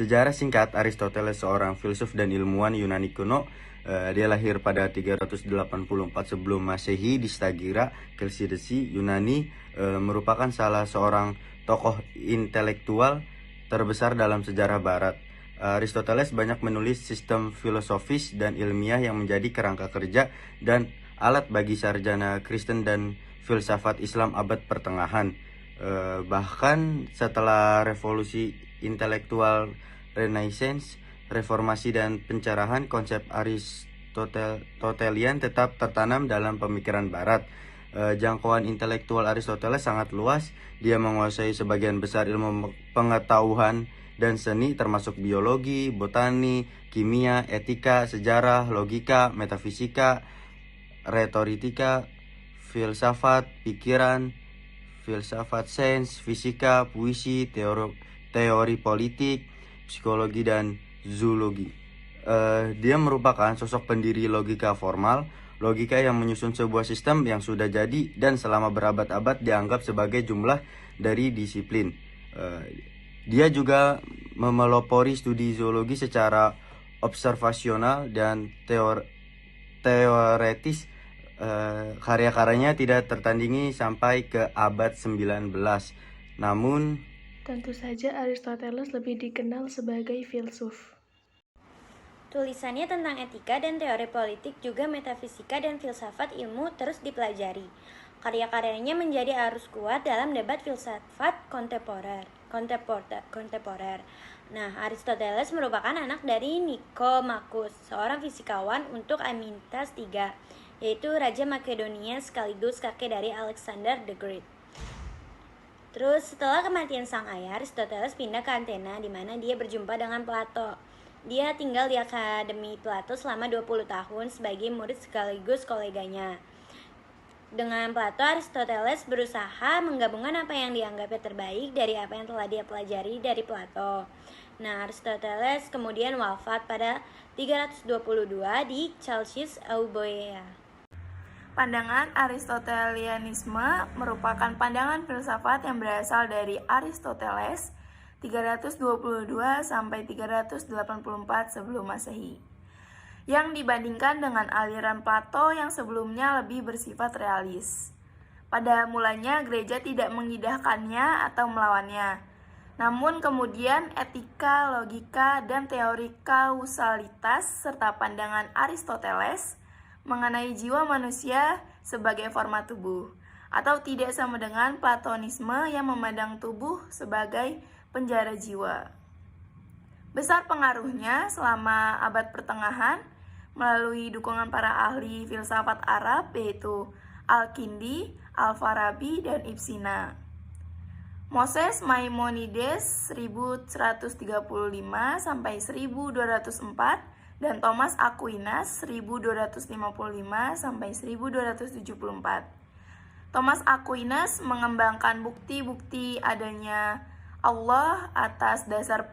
Sejarah singkat, Aristoteles seorang filsuf dan ilmuwan Yunani kuno. Dia lahir pada 384 sebelum Masehi di Stagira, Chalcidice, Yunani. Merupakan salah seorang tokoh intelektual terbesar dalam sejarah Barat. Aristoteles banyak menulis sistem filosofis dan ilmiah yang menjadi kerangka kerja dan alat bagi sarjana Kristen dan filsafat Islam abad pertengahan. Bahkan setelah revolusi intelektual Renaissance, reformasi dan pencerahan, konsep Aristotelian tetap tertanam dalam pemikiran Barat. Jangkauan intelektual Aristoteles sangat luas. Dia menguasai sebagian besar ilmu pengetahuan dan seni termasuk biologi, botani, kimia, etika, sejarah, logika, metafisika, retorika, filsafat, pikiran, filsafat sains, fisika, puisi, teori politik, psikologi, dan zoologi. Dia merupakan sosok pendiri logika formal, logika yang menyusun sebuah sistem yang sudah jadi dan selama berabad-abad dianggap sebagai jumlah dari disiplin. Dia juga memelopori studi zoologi secara observasional dan teoretis. Karya-karyanya tidak tertandingi sampai ke abad 19. Namun, tentu saja Aristoteles lebih dikenal sebagai filsuf. Tulisannya tentang etika dan teori politik juga metafisika dan filsafat ilmu terus dipelajari. Karya-karyanya menjadi arus kuat dalam debat filsafat kontemporer. Nah, Aristoteles merupakan anak dari Nikomakhus, seorang fisikawan untuk Amintas III, yaitu Raja Makedonia sekaligus kakek dari Alexander the Great. Terus setelah kematian sang ayah, Aristoteles pindah ke Athena di mana dia berjumpa dengan Plato. Dia tinggal di Akademi Plato selama 20 tahun sebagai murid sekaligus koleganya. Dengan Plato, Aristoteles berusaha menggabungkan apa yang dianggapnya terbaik dari apa yang telah dia pelajari dari Plato. Nah, Aristoteles kemudian wafat pada 322 di Chalcis, Euboea. Pandangan Aristotelianisme merupakan pandangan filsafat yang berasal dari Aristoteles 322 sampai 384 sebelum Masehi, yang dibandingkan dengan aliran Plato yang sebelumnya lebih bersifat realis. Pada mulanya gereja tidak mengindahkannya atau melawannya. Namun kemudian etika, logika, dan teori kausalitas serta pandangan Aristoteles mengenai jiwa manusia sebagai forma tubuh, atau tidak sama dengan Platonisme yang memandang tubuh sebagai penjara jiwa. Besar pengaruhnya selama abad pertengahan melalui dukungan para ahli filsafat Arab yaitu Al-Kindi, Al-Farabi, dan Ibn Sina. Moses Maimonides 1135 sampai 1204 dan Thomas Aquinas 1255 sampai 1274. Thomas Aquinas mengembangkan bukti-bukti adanya Allah atas dasar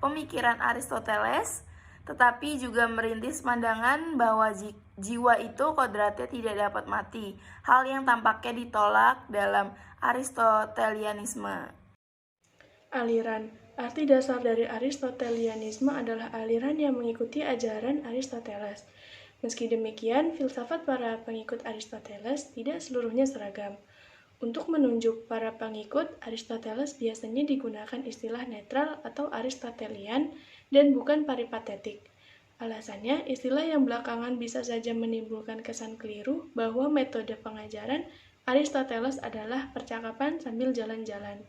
pemikiran Aristoteles, tetapi juga merintis pandangan bahwa jiwa itu kodratnya tidak dapat mati, hal yang tampaknya ditolak dalam Aristotelianisme. Aliran. Arti dasar dari Aristotelianisme adalah aliran yang mengikuti ajaran Aristoteles. Meski demikian, filsafat para pengikut Aristoteles tidak seluruhnya seragam. Untuk menunjuk para pengikut, Aristoteles biasanya digunakan istilah netral atau Aristotelian dan bukan peripatetik. Alasannya, istilah yang belakangan bisa saja menimbulkan kesan keliru bahwa metode pengajaran Aristoteles adalah percakapan sambil jalan-jalan.